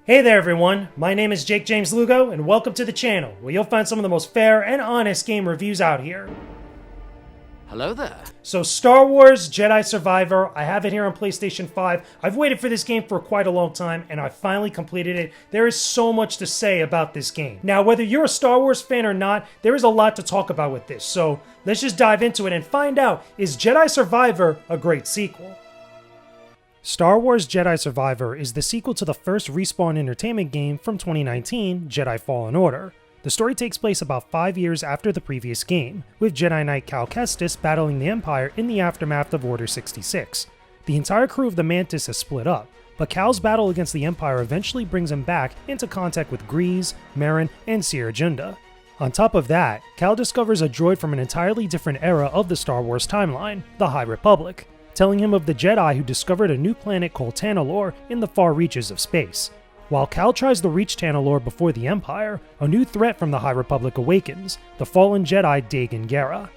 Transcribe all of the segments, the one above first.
Hey there everyone, my name is Jakejames Lugo, and welcome to the channel, where you'll find some of the most fair and honest game reviews out here. Hello there. So Star Wars Jedi Survivor, I have it here on PlayStation 5. I've waited for this game for quite a long time, and I finally completed it. There is so much to say about this game. Now, whether you're a Star Wars fan or not, there is a lot to talk about with this, so let's just dive into it and find out, is Jedi Survivor a great sequel? Star Wars Jedi Survivor is the sequel to the first Respawn Entertainment game from 2019, Jedi Fallen Order. The story takes place about 5 years after the previous game, with Jedi Knight Cal Kestis battling the Empire in the aftermath of Order 66. The entire crew of the Mantis has split up, but Cal's battle against the Empire eventually brings him back into contact with Grease, Merrin, and Cere Junda. On top of that, Cal discovers a droid from an entirely different era of the Star Wars timeline, the High Republic, telling him of the Jedi who discovered a new planet called Tanalorr in the far reaches of space. While Cal tries to reach Tanalorr before the Empire, a new threat from the High Republic awakens, the fallen Jedi Dagan Gera.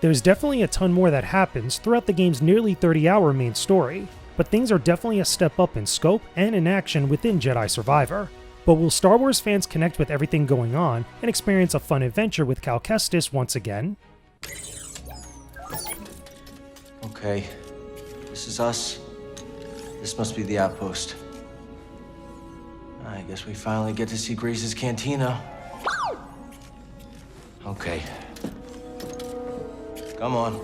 There's definitely a ton more that happens throughout the game's nearly 30-hour main story, but things are definitely a step up in scope and in action within Jedi Survivor. But will Star Wars fans connect with everything going on and experience a fun adventure with Cal Kestis once again? Okay. This is us. This must be the outpost. I guess we finally get to see Grease's cantina. Okay. Come on.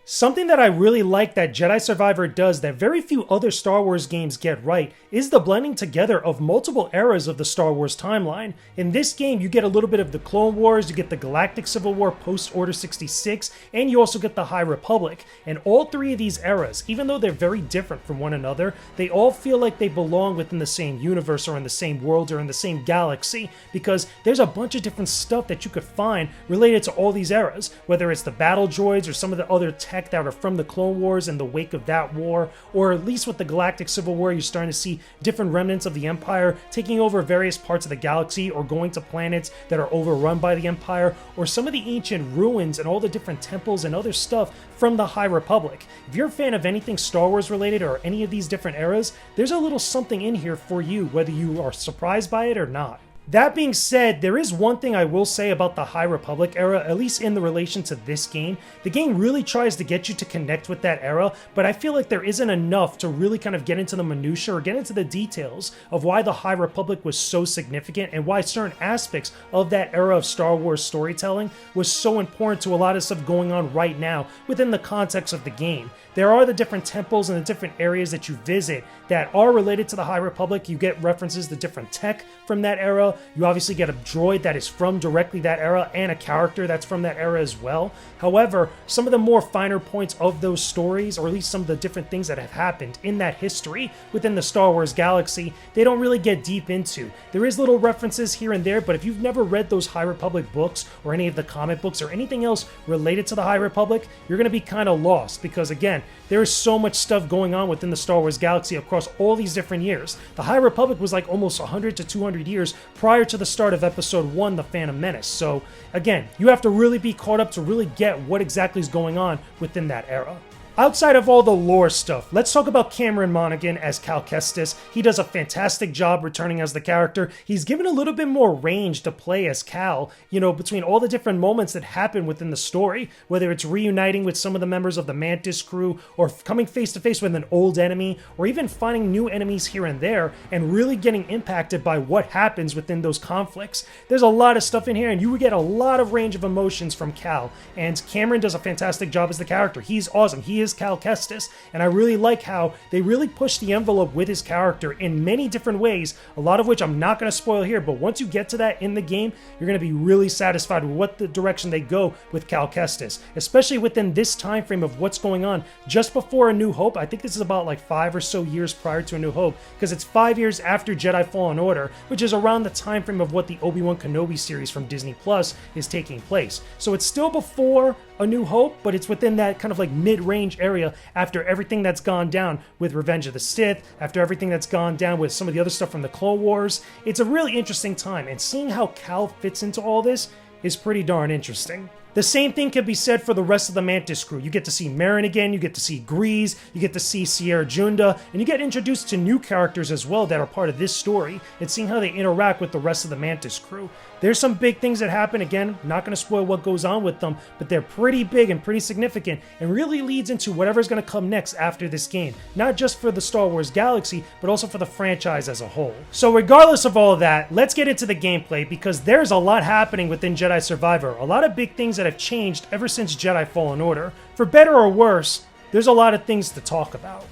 Something that I really like that Jedi Survivor does that very few other Star Wars games get right is the blending together of multiple eras of the Star Wars timeline. In this game, you get a little bit of the Clone Wars, you get the Galactic Civil War post-Order 66, and you also get the High Republic. And all three of these eras, even though they're very different from one another, they all feel like they belong within the same universe or in the same world or in the same galaxy, because there's a bunch of different stuff that you could find related to all these eras, whether it's the battle droids or some of the other tech that are from the Clone Wars in the wake of that war, or at least with the Galactic Civil War, you're starting to see different remnants of the Empire taking over various parts of the galaxy or going to planets that are overrun by the Empire, or some of the ancient ruins and all the different temples and other stuff from the High Republic. If you're a fan of anything Star Wars related or any of these different eras, there's a little something in here for you, whether you are surprised by it or not. That being said, there is one thing I will say about the High Republic era, at least in the relation to this game. The game really tries to get you to connect with that era, but I feel like there isn't enough to really kind of get into the minutiae or get into the details of why the High Republic was so significant and why certain aspects of that era of Star Wars storytelling was so important to a lot of stuff going on right now within the context of the game. There are the different temples and the different areas that you visit that are related to the High Republic. You get references to different tech from that era. You obviously get a droid that is from directly that era and a character that's from that era as well. However, some of the more finer points of those stories, or at least some of the different things that have happened in that history within the Star Wars galaxy, they don't really get deep into. There is little references here and there, but if you've never read those High Republic books or any of the comic books or anything else related to the High Republic, you're going to be kind of lost because, again, there is so much stuff going on within the Star Wars galaxy across all these different years. The High Republic was like almost 100 to 200 years prior to the start of Episode 1, The Phantom Menace. So, again, you have to really be caught up to really get what exactly is going on within that era. Outside of all the lore stuff, let's talk about Cameron Monaghan as Cal Kestis. He does a fantastic job returning as the character. He's given a little bit more range to play as Cal, between all the different moments that happen within the story, whether it's reuniting with some of the members of the Mantis crew, or coming face to face with an old enemy, or even finding new enemies here and there, and really getting impacted by what happens within those conflicts. There's a lot of stuff in here, and you would get a lot of range of emotions from Cal, and Cameron does a fantastic job as the character. He's awesome. He is Cal Kestis, and I really like how they really push the envelope with his character in many different ways, a lot of which I'm not going to spoil here, but once you get to that in the game, you're going to be really satisfied with what the direction they go with Cal Kestis, especially within this time frame of what's going on just before A New Hope. I think this is about like 5 or so years prior to A New Hope, because it's 5 years after Jedi Fallen Order, which is around the time frame of what the Obi-Wan Kenobi series from Disney Plus is taking place. So it's still before A New Hope, but it's within that kind of like mid-range area after everything that's gone down with Revenge of the Sith, after everything that's gone down with some of the other stuff from the Clone Wars. It's a really interesting time, and seeing how Cal fits into all this is pretty darn interesting. The same thing can be said for the rest of the Mantis crew. You get to see Marin again, you get to see Grease, you get to see Sierra Junda, and you get introduced to new characters as well that are part of this story, and seeing how they interact with the rest of the Mantis crew. There's some big things that happen, again, not going to spoil what goes on with them, but they're pretty big and pretty significant, and really leads into whatever's going to come next after this game. Not just for the Star Wars galaxy, but also for the franchise as a whole. So regardless of all of that, let's get into the gameplay, because there's a lot happening within Jedi Survivor. A lot of big things that have changed ever since Jedi Fallen Order. For better or worse, there's a lot of things to talk about.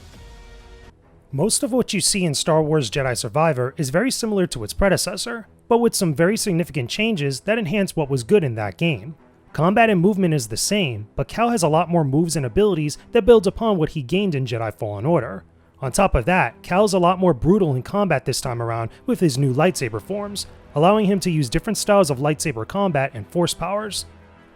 Most of what you see in Star Wars Jedi Survivor is very similar to its predecessor, but with some very significant changes that enhance what was good in that game. Combat and movement is the same, but Cal has a lot more moves and abilities that builds upon what he gained in Jedi Fallen Order. On top of that, Cal is a lot more brutal in combat this time around with his new lightsaber forms, allowing him to use different styles of lightsaber combat and force powers.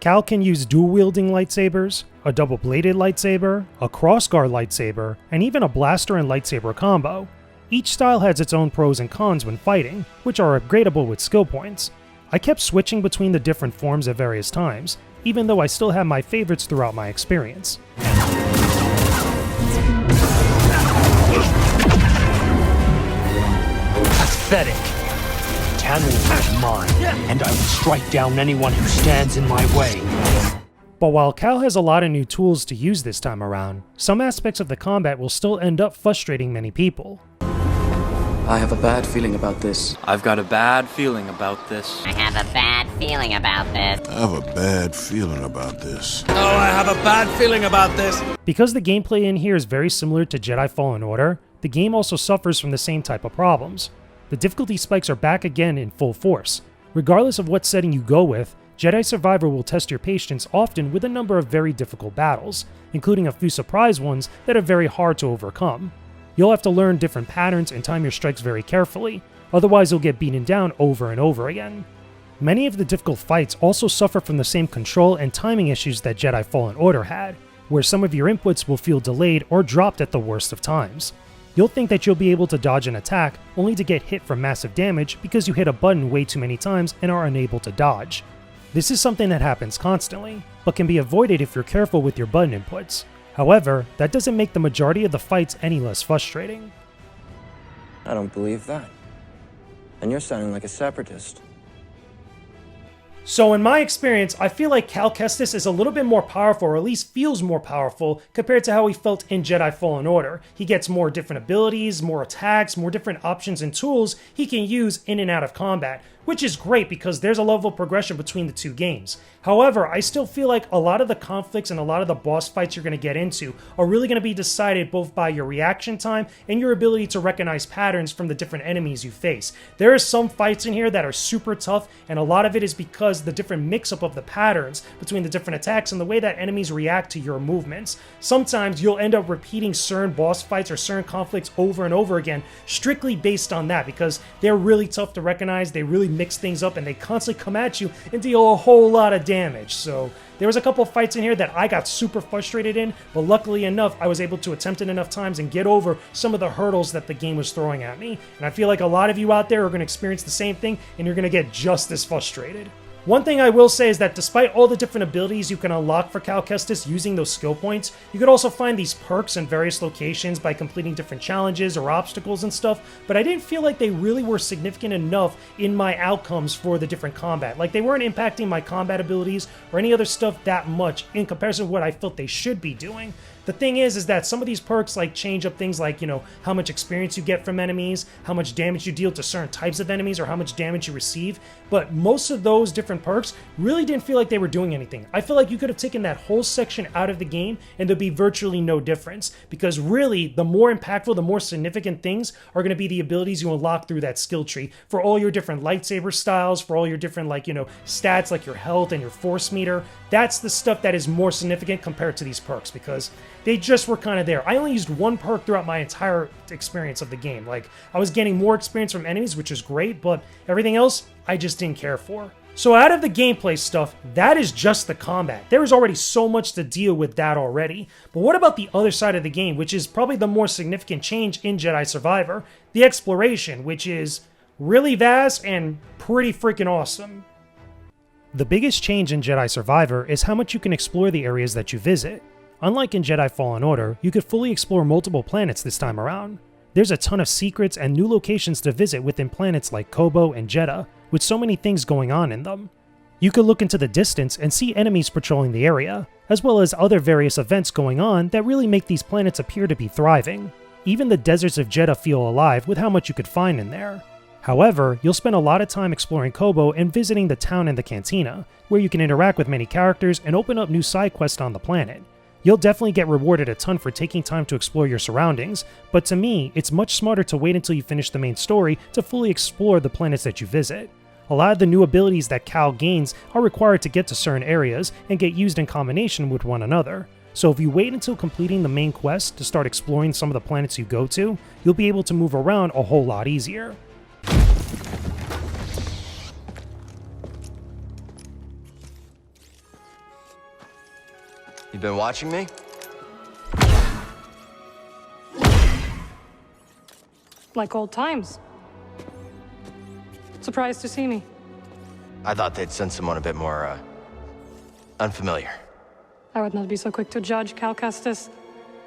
Cal can use dual-wielding lightsabers, a double-bladed lightsaber, a crossguard lightsaber, and even a blaster and lightsaber combo. Each style has its own pros and cons when fighting, which are upgradable with skill points. I kept switching between the different forms at various times, even though I still have my favorites throughout my experience. Pathetic. Tantalus is mine, and I will strike down anyone who stands in my way. But while Cal has a lot of new tools to use this time around, some aspects of the combat will still end up frustrating many people. I have a bad feeling about this. I've got a bad feeling about this. I have a bad feeling about this. I have a bad feeling about this. Oh, I have a bad feeling about this. Because the gameplay in here is very similar to Jedi Fallen Order, the game also suffers from the same type of problems. The difficulty spikes are back again in full force. Regardless of what setting you go with, Jedi Survivor will test your patience often with a number of very difficult battles, including a few surprise ones that are very hard to overcome. You'll have to learn different patterns and time your strikes very carefully, otherwise you'll get beaten down over and over again. Many of the difficult fights also suffer from the same control and timing issues that Jedi Fallen Order had, where some of your inputs will feel delayed or dropped at the worst of times. You'll think that you'll be able to dodge an attack, only to get hit for massive damage because you hit a button way too many times and are unable to dodge. This is something that happens constantly, but can be avoided if you're careful with your button inputs. However, that doesn't make the majority of the fights any less frustrating. I don't believe that. And you're sounding like a separatist. So in my experience, I feel like Cal Kestis is a little bit more powerful, or at least feels more powerful, compared to how he felt in Jedi Fallen Order. He gets more different abilities, more attacks, more different options and tools he can use in and out of combat, which is great because there's a level of progression between the two games. However, I still feel like a lot of the conflicts and a lot of the boss fights you're going to get into are really going to be decided both by your reaction time and your ability to recognize patterns from the different enemies you face. There are some fights in here that are super tough, and a lot of it is because the different mix-up of the patterns between the different attacks and the way that enemies react to your movements. Sometimes you'll end up repeating certain boss fights or certain conflicts over and over again, strictly based on that, because they're really tough to recognize, they really mix things up, and they constantly come at you and deal a whole lot of damage. So there was a couple of fights in here that I got super frustrated in, but luckily enough, I was able to attempt it enough times and get over some of the hurdles that the game was throwing at me. And I feel like a lot of you out there are going to experience the same thing, and you're going to get just as frustrated. One thing I will say is that despite all the different abilities you can unlock for Cal Kestis using those skill points, you could also find these perks in various locations by completing different challenges or obstacles and stuff, but I didn't feel like they really were significant enough in my outcomes for the different combat. Like, they weren't impacting my combat abilities or any other stuff that much in comparison to what I felt they should be doing. The thing is that some of these perks like change up things like, how much experience you get from enemies, how much damage you deal to certain types of enemies, or how much damage you receive, but most of those different perks really didn't feel like they were doing anything. I feel like you could have taken that whole section out of the game and there'd be virtually no difference, because really the more impactful, the more significant things are going to be the abilities you unlock through that skill tree for all your different lightsaber styles, for all your different stats like your health and your force meter. That's the stuff that is more significant compared to these perks, because they just were kind of there. I only used one perk throughout my entire experience of the game. Like, I was getting more experience from enemies, which is great, but everything else, I just didn't care for. So out of the gameplay stuff, that is just the combat. There is already so much to deal with that already. But what about the other side of the game, which is probably the more significant change in Jedi Survivor? The exploration, which is really vast and pretty freaking awesome. The biggest change in Jedi Survivor is how much you can explore the areas that you visit. Unlike in Jedi Fallen Order, you could fully explore multiple planets this time around. There's a ton of secrets and new locations to visit within planets like Kobo and Jeddah, with so many things going on in them. You could look into the distance and see enemies patrolling the area, as well as other various events going on that really make these planets appear to be thriving. Even the deserts of Jeddah feel alive with how much you could find in there. However, you'll spend a lot of time exploring Kobo and visiting the town and the cantina, where you can interact with many characters and open up new side quests on the planet. You'll definitely get rewarded a ton for taking time to explore your surroundings, but to me, it's much smarter to wait until you finish the main story to fully explore the planets that you visit. A lot of the new abilities that Cal gains are required to get to certain areas and get used in combination with one another. So if you wait until completing the main quest to start exploring some of the planets you go to, you'll be able to move around a whole lot easier. You been watching me? Like old times. Surprised to see me. I thought they'd send someone a bit more, unfamiliar. I would not be so quick to judge, Cal Kestis.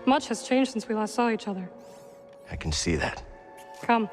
Much has changed since we last saw each other. I can see that. Come.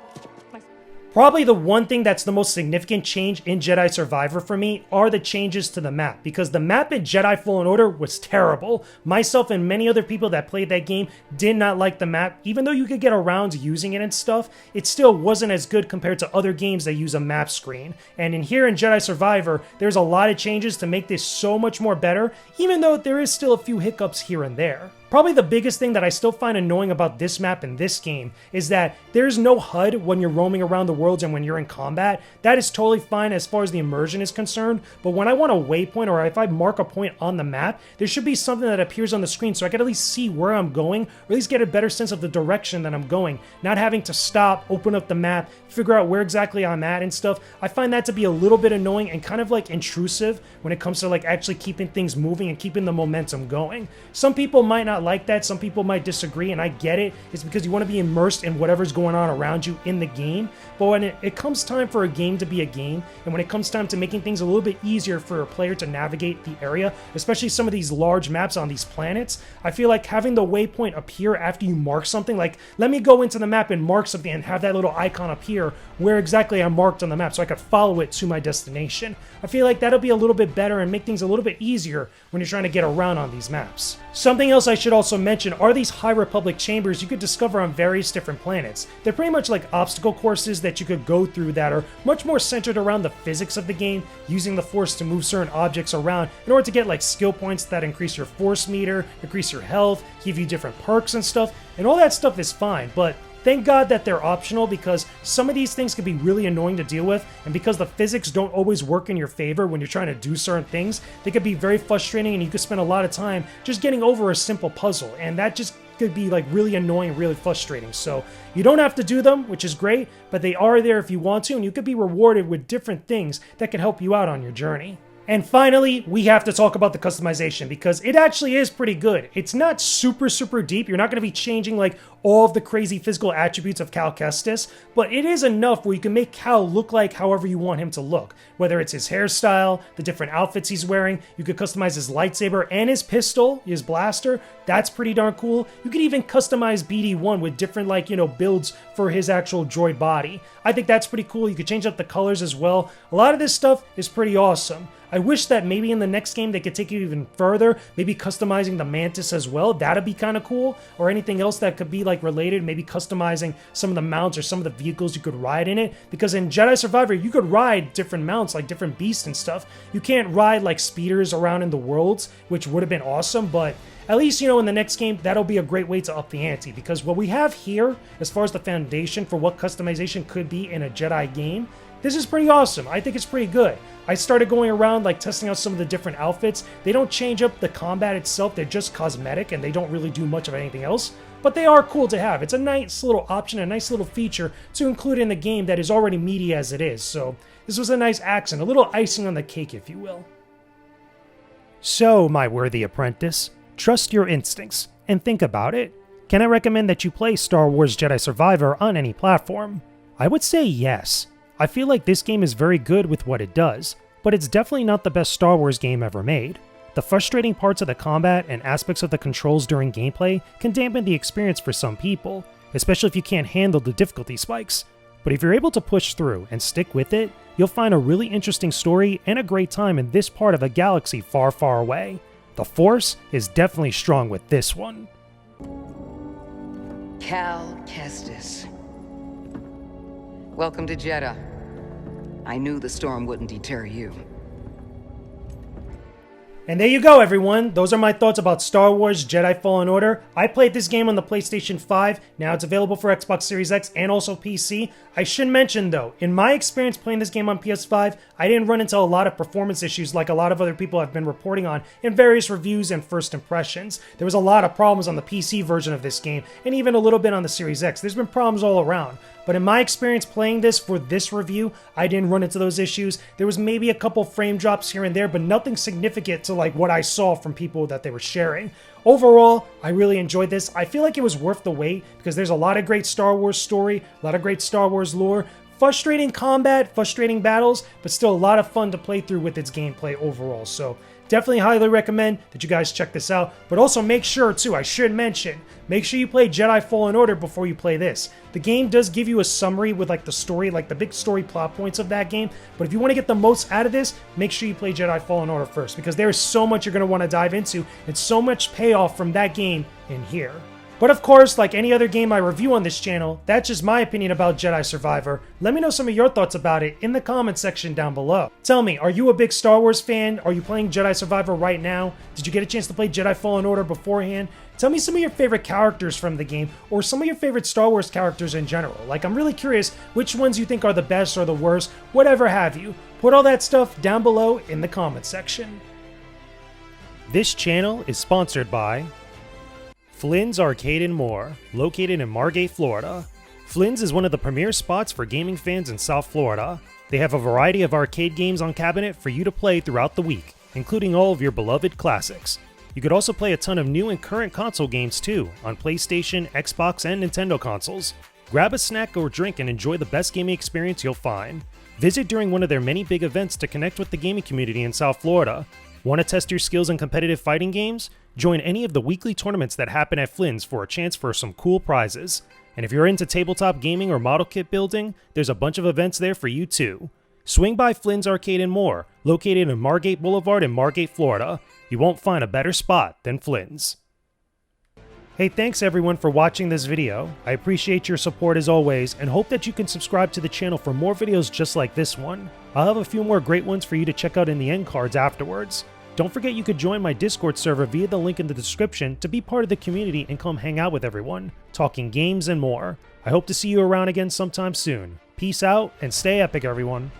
Probably the one thing that's the most significant change in Jedi Survivor for me are the changes to the map, because the map in Jedi Fallen Order was terrible. Myself and many other people that played that game did not like the map. Even though you could get around using it and stuff, it still wasn't as good compared to other games that use a map screen. And in here in Jedi Survivor, there's a lot of changes to make this so much more better, even though there is still a few hiccups here and there. Probably the biggest thing that I still find annoying about this map in this game is that there's no HUD when you're roaming around the worlds and when you're in combat. That is totally fine as far as the immersion is concerned, but when I want a waypoint or if I mark a point on the map, there should be something that appears on the screen so I can at least see where I'm going, or at least get a better sense of the direction that I'm going, not having to stop, open up the map, figure out where exactly I'm at and stuff. I find that to be a little bit annoying and kind of like intrusive when it comes to like actually keeping things moving and keeping the momentum going. Some people might not like that, some people might disagree, and I get it. It's because you want to be immersed in whatever's going on around you in the game, but when it comes time for a game to be a game, and when it comes time to making things a little bit easier for a player to navigate the area, especially some of these large maps on these planets, I feel like having the waypoint appear after you mark something, like let me go into the map and mark something and have that little icon appear where exactly I'm marked on the map so I could follow it to my destination. I feel like that'll be a little bit better and make things a little bit easier when you're trying to get around on these maps. Something else I should also mention are these High Republic chambers you could discover on various different planets. They're pretty much like obstacle courses that you could go through that are much more centered around the physics of the game, using the Force to move certain objects around in order to get like skill points that increase your Force meter, increase your health, give you different perks and stuff, and all that stuff is fine, but thank God that they're optional, because some of these things can be really annoying to deal with, and because the physics don't always work in your favor when you're trying to do certain things, they could be very frustrating and you could spend a lot of time just getting over a simple puzzle, and that just could be like really annoying and really frustrating. So you don't have to do them, which is great, but they are there if you want to, and you could be rewarded with different things that can help you out on your journey. And finally, we have to talk about the customization, because it actually is pretty good. It's not super deep. You're not going to be changing like all of the crazy physical attributes of Cal Kestis, but it is enough where you can make Cal look like however you want him to look. Whether it's his hairstyle, the different outfits he's wearing, you could customize his lightsaber and his pistol, his blaster. That's pretty darn cool. You could even customize BD1 with different builds for his actual droid body. I think that's pretty cool. You could change up the colors as well. A lot of this stuff is pretty awesome. I wish that maybe in the next game they could take it even further, maybe customizing the Mantis as well. That'd be kind of cool. Or anything else that could be like related, maybe customizing some of the mounts or some of the vehicles you could ride in it. Because in Jedi Survivor, you could ride different mounts, like different beasts and stuff. You can't ride like speeders around in the worlds, which would have been awesome, but at least, in the next game, that'll be a great way to up the ante, because what we have here, as far as the foundation for what customization could be in a Jedi game, this is pretty awesome. I think it's pretty good. I started going around testing out some of the different outfits. They don't change up the combat itself, they're just cosmetic and they don't really do much of anything else, but they are cool to have. It's a nice little option, a nice little feature to include in the game that is already meaty as it is, so this was a nice accent, a little icing on the cake if you will. So, my worthy apprentice, trust your instincts and think about it. Can I recommend that you play Star Wars Jedi Survivor on any platform? I would say yes. I feel like this game is very good with what it does. but it's definitely not the best Star Wars game ever made. The frustrating parts of the combat and aspects of the controls during gameplay can dampen the experience for some people, especially if you can't handle the difficulty spikes. But if you're able to push through and stick with it, you'll find a really interesting story and a great time in this part of a galaxy far, far away. The Force is definitely strong with this one. Cal Kestis. Welcome to Jeddah. I knew the storm wouldn't deter you. And there you go, everyone. Those are my thoughts about Star Wars Jedi Fallen Order. I played this game on the PlayStation 5. Now it's available for Xbox Series X and also PC. I should mention, though, in my experience playing this game on PS5, I didn't run into a lot of performance issues like a lot of other people have been reporting on in various reviews and first impressions. There was a lot of problems on the PC version of this game, and even a little bit on the Series X. There's been problems all around. But in my experience playing this for this review, I didn't run into those issues. There was maybe a couple frame drops here and there, but nothing significant to like what I saw from people that they were sharing. Overall, I really enjoyed this. I feel like it was worth the wait because there's a lot of great Star Wars story, a lot of great Star Wars lore, frustrating combat, frustrating battles, but still a lot of fun to play through with its gameplay overall. So definitely highly recommend that you guys check this out. But also make sure too, I should mention, make sure you play Jedi Fallen Order before you play this. The game does give you a summary with like the story, like the big story plot points of that game. But if you want to get the most out of this, make sure you play Jedi Fallen Order first, because there is so much you're going to want to dive into and so much payoff from that game in here. But of course, like any other game I review on this channel, that's just my opinion about Jedi Survivor. Let me know some of your thoughts about it in the comment section down below. Tell me, are you a big Star Wars fan? Are you playing Jedi Survivor right now? Did you get a chance to play Jedi Fallen Order beforehand? Tell me some of your favorite characters from the game, or some of your favorite Star Wars characters in general. Like, I'm really curious which ones you think are the best or the worst, whatever have you. Put all that stuff down below in the comment section. This channel is sponsored by Flynn's Arcade and More, located in Margate, Florida. Flynn's is one of the premier spots for gaming fans in South Florida. They have a variety of arcade games on cabinet for you to play throughout the week, including all of your beloved classics. You could also play a ton of new and current console games too, on PlayStation, Xbox, and Nintendo consoles. Grab a snack or drink and enjoy the best gaming experience you'll find. Visit during one of their many big events to connect with the gaming community in South Florida. Want to test your skills in competitive fighting games? Join any of the weekly tournaments that happen at Flynn's for a chance for some cool prizes. And if you're into tabletop gaming or model kit building, there's a bunch of events there for you too. Swing by Flynn's Arcade and More, located in Margate Boulevard in Margate, Florida. You won't find a better spot than Flynn's. Hey, thanks everyone for watching this video. I appreciate your support as always, and hope that you can subscribe to the channel for more videos just like this one. I'll have a few more great ones for you to check out in the end cards afterwards. Don't forget you could join my Discord server via the link in the description to be part of the community and come hang out with everyone, talking games and more. I hope to see you around again sometime soon. Peace out and stay epic, everyone.